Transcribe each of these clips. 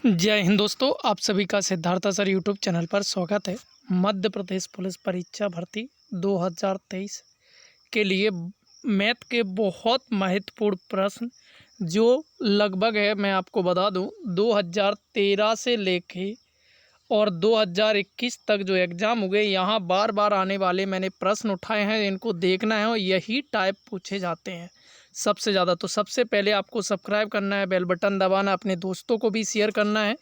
जय हिंद दोस्तों, आप सभी का सिद्धार्थ सर यूट्यूब चैनल पर स्वागत है। मध्य प्रदेश पुलिस परीक्षा भर्ती 2023 के लिए मैथ के बहुत महत्वपूर्ण प्रश्न जो लगभग है, मैं आपको बता दूं 2013 से लेके और 2021 तक जो एग्ज़ाम हुए, यहाँ बार बार आने वाले मैंने प्रश्न उठाए हैं। इनको देखना है और यही टाइप पूछे जाते हैं सबसे ज़्यादा। तो सबसे पहले आपको सब्सक्राइब करना है, बेल बटन दबाना, अपने दोस्तों को भी शेयर करना है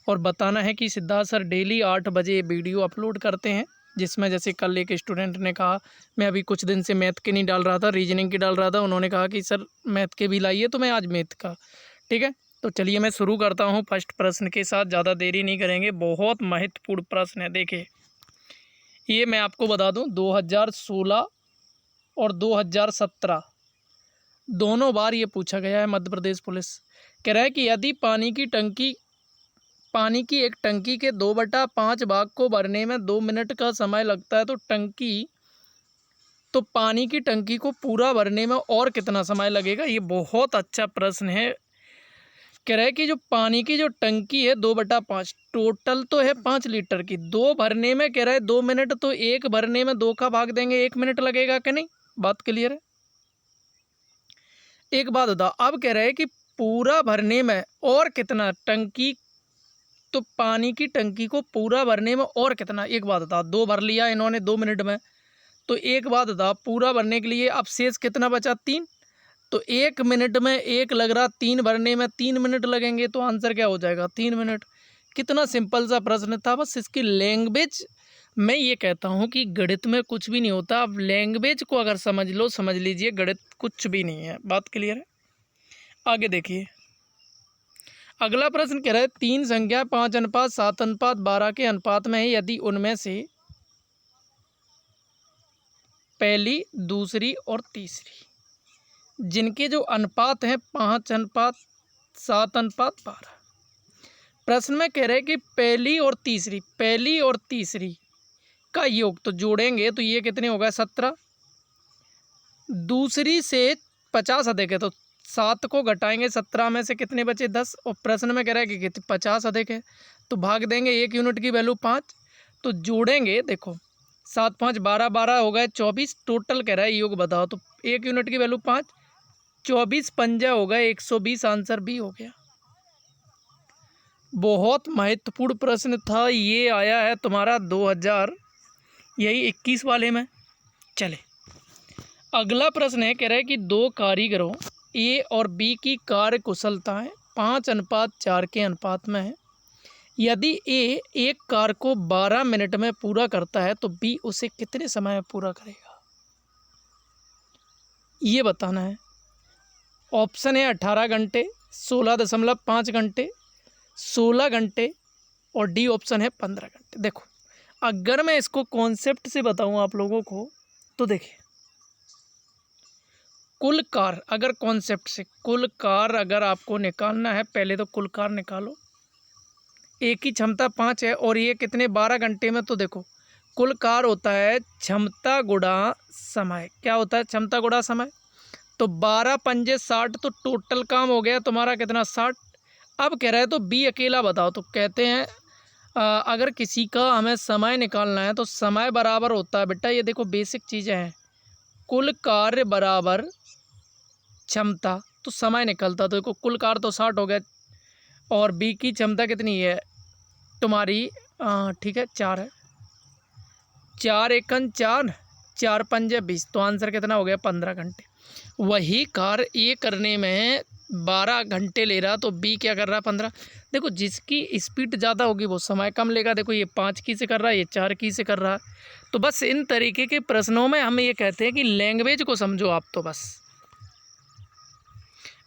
और बताना है कि सिद्धार्थ सर डेली 8 बजे वीडियो अपलोड करते हैं, जिसमें जैसे कल एक स्टूडेंट ने कहा, मैं अभी कुछ दिन से मैथ के नहीं डाल रहा था, रीजनिंग की डाल रहा था। उन्होंने कहा कि सर मैथ के भी लाइए, तो मैं आज मैथ का। ठीक है, तो चलिए मैं शुरू करता हूँ फर्स्ट प्रश्न के साथ। ज़्यादा देरी नहीं करेंगे, बहुत महत्वपूर्ण प्रश्न है। देखिए, ये मैं आपको बता दूँ 2016 और 2017 दोनों बार ये पूछा गया है। मध्य प्रदेश पुलिस कह रहा है कि यदि पानी की एक टंकी के 2/5 भाग को भरने में 2 मिनट का समय लगता है, तो पानी की टंकी को पूरा भरने में और कितना समय लगेगा। ये बहुत अच्छा प्रश्न है। कह रहा है कि जो पानी की जो टंकी है 2/5, टोटल तो है 5 लीटर की, 2 भरने में कह रहा है 2 मिनट, तो एक भरने में 2 का भाग देंगे, 1 मिनट लगेगा कि नहीं। बात क्लियर है। एक बात बता, अब कह रहे हैं कि पूरा भरने में और कितना, टंकी तो पानी की टंकी को पूरा भरने में और कितना। एक बात बता, 2 भर लिया इन्होंने 2 मिनट में, तो एक बात बता, पूरा भरने के लिए अब शेष कितना बचा, 3। तो 1 मिनट में 1 लग रहा, 3 भरने में 3 मिनट लगेंगे, तो आंसर क्या हो जाएगा, 3 मिनट। कितना सिंपल सा प्रश्न था। बस इसकी लैंग्वेज, मैं ये कहता हूँ कि गणित में कुछ भी नहीं होता। अब लैंग्वेज को अगर समझ लो, समझ लीजिए, गणित कुछ भी नहीं है। बात क्लियर है। आगे देखिए, अगला प्रश्न कह रहा है 3 संख्या 5:7:12 के अनुपात में है, यदि उनमें से पहली, दूसरी और तीसरी जिनके जो अनुपात हैं 5:7:12। प्रश्न में कह रहे हैं कि पहली और तीसरी का योग तो जोड़ेंगे तो ये कितने होगा, 17। दूसरी से 50 अधिक है, तो 7 को घटाएंगे, 17 में से कितने बचे, 10। और प्रश्न में कह रहा है कि 50 अधिक है, तो भाग देंगे, 1 यूनिट की वैल्यू 5, तो जोड़ेंगे। देखो 7 5 12 12 हो गए 24, टोटल कह रहा है योग बताओ, तो 1 यूनिट की वैल्यू 5, 24 पंजा हो गए 120, आंसर बी हो गया। बहुत महत्वपूर्ण प्रश्न था, ये आया है तुम्हारा 2021 वाले में। चले, अगला प्रश्न है, कह रहा है कि 2 कारीगरों ए और बी की कार्य कुशलताएँ 5:4 के अनुपात में है। यदि ए एक कार्य को 12 मिनट में पूरा करता है, तो बी उसे कितने समय में पूरा करेगा, ये बताना है। ऑप्शन है 18 घंटे, 16.5 घंटे, 16 घंटे और डी ऑप्शन है 15 घंटे। देखो, अगर मैं इसको कॉन्सेप्ट से बताऊं आप लोगों को, तो देखिए, कुल कार्य, अगर कॉन्सेप्ट से कुल कार्य अगर आपको निकालना है, पहले तो कुल कार्य निकालो। एक की क्षमता 5 है और ये कितने, 12 घंटे में। तो देखो, कुल कार्य होता है क्षमता गुणा समय। क्या होता है, क्षमता गुणा समय। तो 12 पंजे 60, तो टोटल काम हो गया तुम्हारा कितना, 60। अब कह रहा है तो बी अकेला बताओ। तो कहते हैं अगर किसी का हमें समय निकालना है, तो समय बराबर होता है बेटा, ये देखो बेसिक चीज़ें हैं, कुल कार्य बराबर क्षमता, तो समय निकलता। तो देखो कुल कार्य तो 60 हो गया, और बी की क्षमता कितनी है तुम्हारी, ठीक है, 4 है, 4 एकन 4, 4 पंजे 20, तो आंसर कितना हो गया, 15 घंटे। वही कार्य ए करने में 12 घंटे ले रहा, तो बी क्या कर रहा, 15। देखो, जिसकी स्पीड ज़्यादा होगी वो समय कम लेगा। देखो, ये 5 की से कर रहा है, ये 4 की से कर रहा है। तो बस इन तरीके के प्रश्नों में हम ये कहते हैं कि लैंग्वेज को समझो आप, तो बस।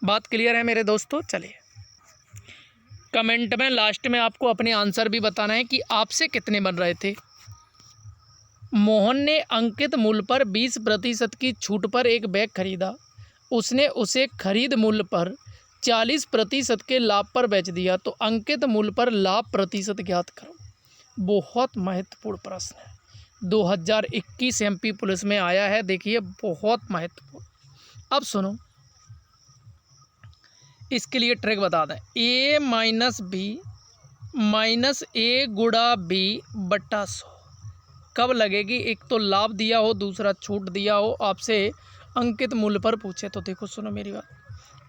बात क्लियर है मेरे दोस्तों। चलिए, कमेंट में लास्ट में आपको अपने आंसर भी बताना है कि आपसे कितने बन रहे थे। मोहन ने अंकित मूल्य पर 20% की छूट पर एक बैग खरीदा। उसने उसे खरीद मूल्य पर 40% के लाभ पर बेच दिया, तो अंकित मूल्य पर लाभ प्रतिशत ज्ञात करो। बहुत महत्वपूर्ण प्रश्न है, 2021 एमपी पुलिस में आया है। देखिए, बहुत महत्वपूर्ण। अब सुनो, इसके लिए ट्रिक बता दें, a - b माइनस ए गुणा बी बट्टा 100 कब लगेगी? एक तो लाभ दिया हो, दूसरा छूट दिया हो, आपसे अंकित मूल्य पर पूछे। तो देखो सुनो मेरी बात,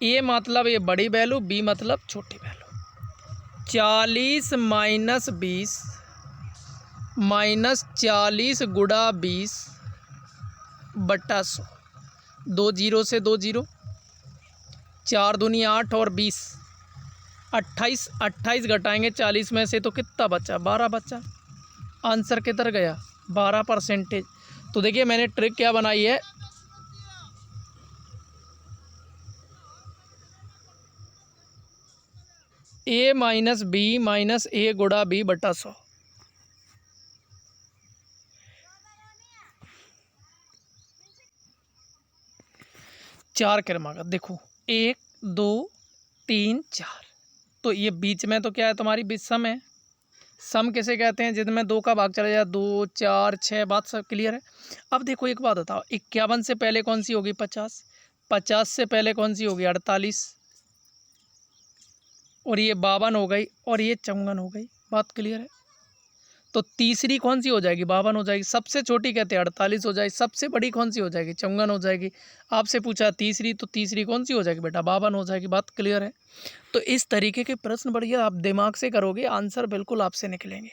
ए मतलब ये बड़ी वैल्यू, बी मतलब छोटी वैल्यू। 40 माइनस 20 माइनस 40 गुणा 20 बट्टा 100, 2 जीरो से 2 जीरो, 4 दूनी 8 और 20 28, 28 घटाएंगे 40 में से तो कितना बचा? 12 बचा। आंसर किधर गया? 12%। तो देखिए मैंने ट्रिक क्या बनाई है, ए माइनस बी माइनस ए गुणा बी बटा 100। चार क्रमांक देखो, 1 2 3 4, तो ये बीच में तो क्या है तुम्हारी विषम है। सम किसे कहते हैं? जिनमें 2 का भाग चला जाए, 2 4 6। बात सब क्लियर है। अब देखो एक बात बताओ, 51 से पहले कौन सी होगी? 50। 50 से पहले कौन सी होगी? 48। और ये 52 हो गई, और ये 54 हो गई। बात क्लियर है। तो तीसरी कौन सी हो जाएगी? 52 हो जाएगी। सबसे छोटी कहते हैं 48 हो जाएगी। सबसे बड़ी कौन सी हो जाएगी? 54 हो जाएगी। आपसे पूछा तीसरी, तो तीसरी कौन सी हो जाएगी बेटा? 52 हो जाएगी। बात क्लियर है। तो इस तरीके के प्रश्न बढ़िया आप दिमाग से करोगे, आंसर बिल्कुल आपसे निकलेंगे।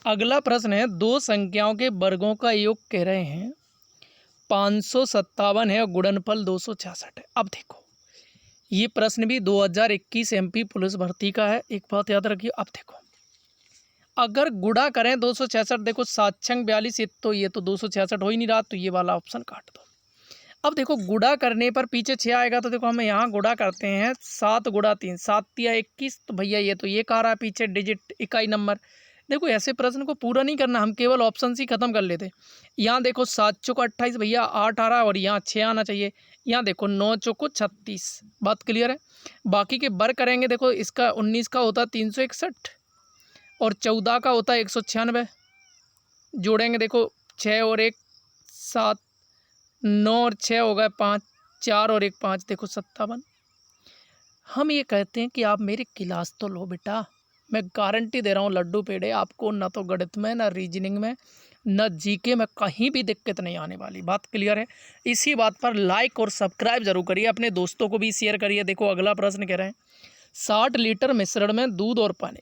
अगला प्रश्न है, दो संख्याओं के वर्गों का योग कह रहे हैं 557 है और गुणनफल 266 है। अब देखो ये प्रश्न भी 2021 एमपी पुलिस भर्ती का है। एक बात याद रखिए, अब देखो अगर गुणा करें 266, देखो 7×42, तो ये तो 266 हो ही नहीं रहा, तो ये वाला ऑप्शन काट दो। अब देखो गुणा करने पर पीछे 6 आएगा, तो देखो हम यहाँ गुणा करते हैं 7 गुणा 3, 7 या 21, तो भैया ये तो ये कह रहा है पीछे डिजिट इकाई नंबर। देखो ऐसे प्रश्न को पूरा नहीं करना, हम केवल ऑप्शन से ही खत्म कर लेते। यहाँ देखो 7 चौको 28 भैया 8 आ रहा है, और यहाँ 6 आना चाहिए। यहाँ देखो 9 चौको 36। बात क्लियर है। बाकी के वर्ग करेंगे, देखो इसका 19 का होता है 361, और 14 का होता है 196। जोड़ेंगे देखो 6 और 1 7, 9 और 6 हो गए 5, 4 और 1 5, देखो 57। हम ये कहते हैं कि आप मेरी क्लास तो लो बेटा, मैं गारंटी दे रहा हूँ लड्डू पेड़े आपको, ना तो गणित में, ना रीजनिंग में, न जीके में कहीं भी दिक्कत नहीं आने वाली। बात क्लियर है। इसी बात पर लाइक और सब्सक्राइब जरूर करिए, अपने दोस्तों को भी शेयर करिए। देखो अगला प्रश्न कह रहे हैं 60 लीटर मिश्रण में दूध और पानी,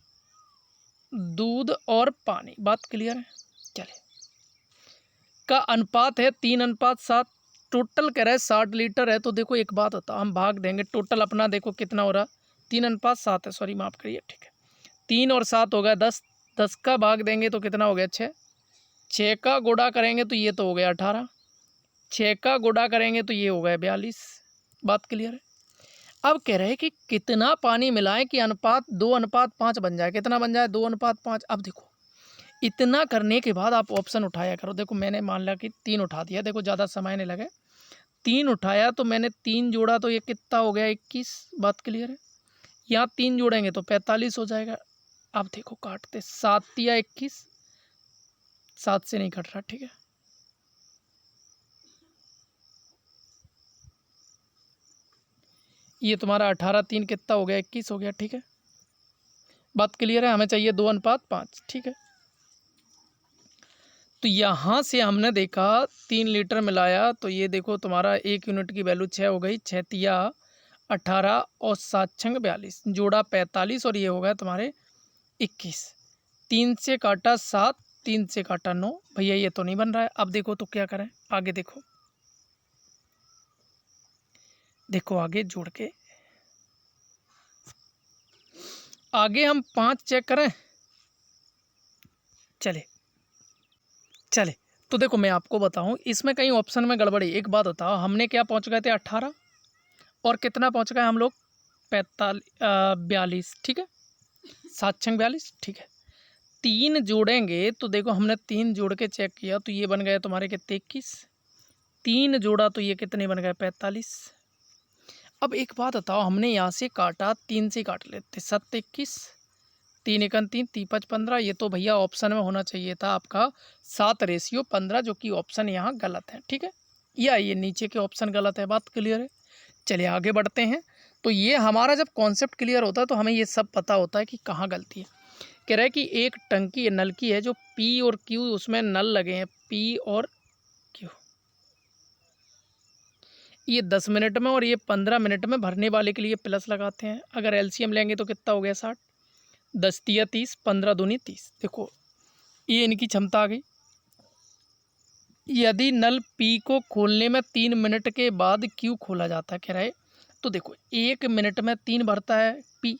दूध और पानी, बात क्लियर है, चले, का अनुपात है 3:7। टोटल कह रहा है 60 लीटर है, तो देखो एक बात होता है, हम भाग देंगे टोटल अपना, देखो कितना हो रहा, 3:7 है, सॉरी माफ़ करिए, ठीक है। 3 और 7 हो गया 10, 10 का भाग देंगे तो कितना हो गया 6, 6 का गुणा करेंगे तो ये तो हो गया 18, 6 का गुणा करेंगे तो ये हो गया 42। बात क्लियर है। अब कह रहे हैं कि कितना पानी मिलाएं कि अनुपात 2:5 बन जाए। कितना बन जाए? 2:5। अब देखो इतना करने के बाद आप ऑप्शन उठाया करो। देखो मैंने मान लिया कि 3 उठा दिया, देखो ज़्यादा समय नहीं लगे, 3 उठाया तो मैंने 3 जोड़ा, तो ये कितना हो गया 21। बात क्लियर है। यहाँ 3 जोड़ेंगे तो 45 हो जाएगा। अब देखो काटते 7 या 21, 7 से नहीं कट रहा, ठीक है। ये तुम्हारा 18 3 कितना हो गया 21 हो गया, ठीक है। बात क्लियर है। हमें चाहिए 2:5, ठीक है। तो यहाँ से हमने देखा 3 लीटर मिलाया, तो ये देखो तुम्हारा 1 यूनिट की वैल्यू 6 हो गई, 6 तिया 18 और 7 छंग 42, जोड़ा 45, और ये हो गया तुम्हारे 21। 3 से काटा 7, 3 से काटा 9, भैया ये तो नहीं बन रहा है। अब देखो तो क्या करें, आगे देखो, देखो आगे जोड़ के आगे हम 5 चेक करें, चले चले। तो देखो मैं आपको बताऊं, इसमें कहीं ऑप्शन में गड़बड़ी। एक बात बताओ, हमने क्या पहुंच गए थे 18, और कितना पहुंच गए हम लोग 42, ठीक है, 7 छंग 42, ठीक है। 3 जोड़ेंगे तो देखो हमने 3 जोड़ के चेक किया, तो ये बन गए तुम्हारे कितने 21, 3 जोड़ा तो ये कितने बन गए 45। अब एक बात बताओ, हमने यहाँ से काटा 3 से काट लेते, 7 21, 3 1 3, 3 5 15, ये तो भैया ऑप्शन में होना चाहिए था आपका 7:15, जो कि ऑप्शन यहाँ गलत है, ठीक है, या ये नीचे के ऑप्शन गलत है। बात क्लियर है। चलिए आगे बढ़ते हैं। तो ये हमारा जब कॉन्सेप्ट क्लियर होता है तो हमें ये सब पता होता है कि कहाँ गलती है। कह रहा है कि एक टंकी है, नलकी है, जो पी और क्यू उसमें नल लगे हैं, पी और क्यू, ये 10 मिनट में और ये 15 मिनट में भरने वाले के लिए प्लस लगाते हैं। अगर एलसीएम लेंगे तो कितना हो गया 60, 10 तिया 30, 15 दूनी 30। देखो ये इनकी क्षमता आ गई। यदि नल पी को खोलने में 3 मिनट के बाद क्यू खोला जाता है, कह रहा है, तो देखो 1 मिनट में 3 भरता है पी,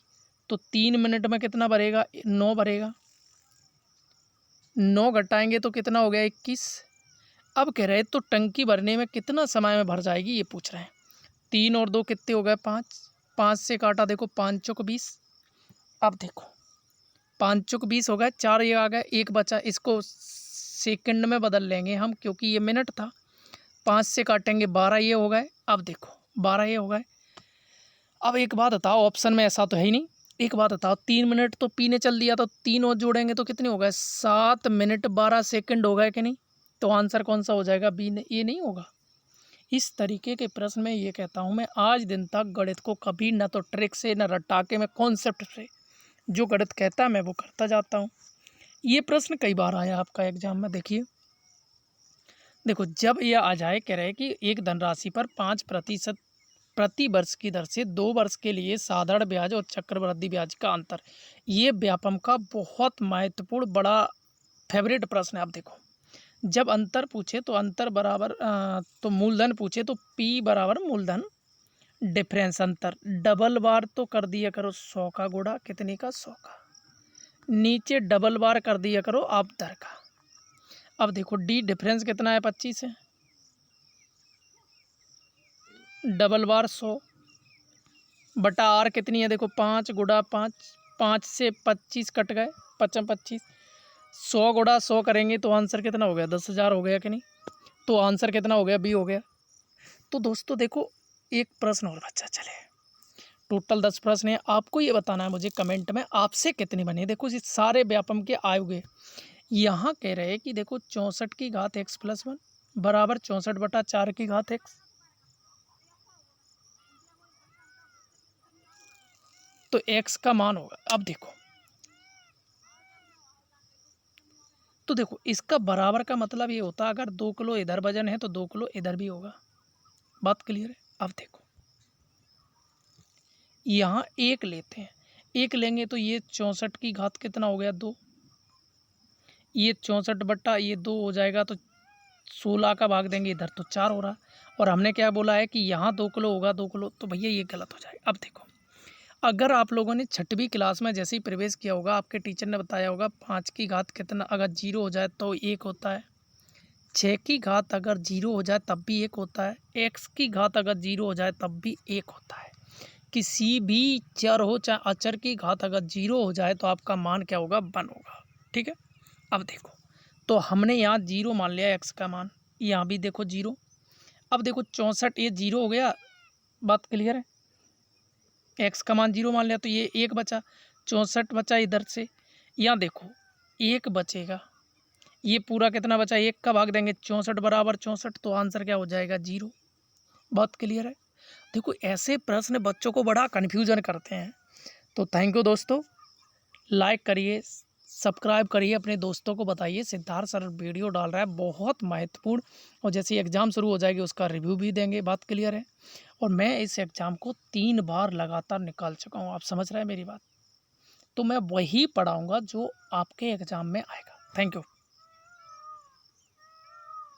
तो 3 मिनट में कितना भरेगा, 9 भरेगा। 9 घटाएंगे तो कितना हो गया, 21। अब कह रहे तो टंकी भरने में कितना समय में भर जाएगी, ये पूछ रहे हैं। 3 और 2 कितने हो गए, 5, 5 से काटा देखो 5 चौक 20। अब देखो 5 चौक 20 हो गए, 4 ये आ गया, 1 बचा, इसको सेकंड में बदल लेंगे हम क्योंकि ये मिनट था। 5 से काटेंगे 12 ये हो गए। अब देखो 12 ये हो गए। अब एक बात बताओ, ऑप्शन में ऐसा तो है ही नहीं, एक बात बताओ, 3 मिनट तो पी ने चल दिया, तो 3 और जोड़ेंगे तो कितने हो गए, 7 मिनट 12 सेकंड हो गए कि नहीं। तो आंसर कौन सा हो जाएगा, बी ने, ये नहीं होगा। इस तरीके के प्रश्न में ये कहता हूँ मैं, आज दिन तक गणित को कभी ना तो ट्रिक से ना रटाके में कॉन्सेप्ट से, जो गणित कहता है मैं वो करता जाता हूँ। ये प्रश्न कई बार आया आपका एग्जाम में। देखिए देखो, जब यह आ जाए, कह रहे कि एक धनराशि पर 5% प्रति वर्ष की दर से 2 वर्ष के लिए साधारण ब्याज और चक्रवृद्धि ब्याज का अंतर, ये व्यापम का बहुत महत्वपूर्ण बड़ा फेवरेट प्रश्न है। आप देखो, जब अंतर पूछे तो अंतर बराबर तो मूलधन पूछे तो पी बराबर मूलधन डिफरेंस अंतर, डबल बार तो कर दिया करो 100 का गुणा कितने का, 100 का, नीचे डबल बार कर दिया करो आप दर का। अब देखो डी डिफरेंस कितना है, 25 है, डबल बार 100 बटा आर कितनी है, देखो 5 गुणा 5, 5 से 25 कट गए, 5 25, 100 गुणा 100 करेंगे तो आंसर कितना हो गया, 10,000 हो गया कि नहीं। तो आंसर कितना हो गया, बी हो गया। तो दोस्तों देखो, एक प्रश्न और बच्चा, चले टोटल 10 प्रश्न है। आपको ये बताना है मुझे कमेंट में आपसे कितने बने। देखो इस सारे व्यापम के आयोगे यहाँ कह रहे हैं कि देखो 64 की घात x प्लस 1 बराबर 64 बटा 4 की घात x। तो x का मान होगा, अब देखो, तो देखो इसका बराबर का मतलब ये होता है अगर 2 किलो इधर वजन है तो 2 किलो इधर भी होगा। बात क्लियर है। अब देखो यहाँ 1 लेते हैं, 1 लेंगे तो ये 64 की घात कितना हो गया, 2, ये 64 बट्टा ये 2 हो जाएगा, तो 16 का भाग देंगे इधर तो 4 हो रहा। और हमने क्या बोला है कि यहाँ 2 किलो होगा, 2 किलो, तो भैया ये गलत हो जाएगा। अब देखो, अगर आप लोगों ने 6वीं क्लास में जैसे ही प्रवेश किया होगा, आपके टीचर ने बताया होगा 5 की घात कितना अगर 0 हो जाए तो 1 होता है, 6 की घात अगर 0 हो जाए तब भी 1 होता है, x की घात अगर 0 हो जाए तब भी 1 होता है। किसी भी चर हो चाहे अचर की घात अगर 0 हो जाए तो आपका मान क्या होगा, 1 होगा। ठीक है। अब देखो, तो हमने यहाँ 0 मान लिया x का मान, यहाँ भी देखो 0। अब देखो 64 ये 0 हो गया, बात क्लियर है, x का मान 0 मान लिया तो ये 1 बचा, 64 बचा इधर से, यहाँ देखो 1 बचेगा, ये पूरा कितना बचा, 1 का भाग देंगे 64 बराबर 64, तो आंसर क्या हो जाएगा, 0। बात क्लियर है। देखो ऐसे प्रश्न बच्चों को बड़ा कन्फ्यूजन करते हैं। तो थैंक यू दोस्तों, लाइक करिए, सब्सक्राइब करिए, अपने दोस्तों को बताइए सिद्धार्थ सर वीडियो डाल रहा है बहुत महत्वपूर्ण, और जैसे ही एग्ज़ाम शुरू हो जाएगी उसका रिव्यू भी देंगे। बात क्लियर है। और मैं इस एग्ज़ाम को 3 बार लगातार निकाल चुका हूँ, आप समझ रहे हैं मेरी बात। तो मैं वही पढ़ाऊँगा जो आपके एग्ज़ाम में आएगा। Thank you.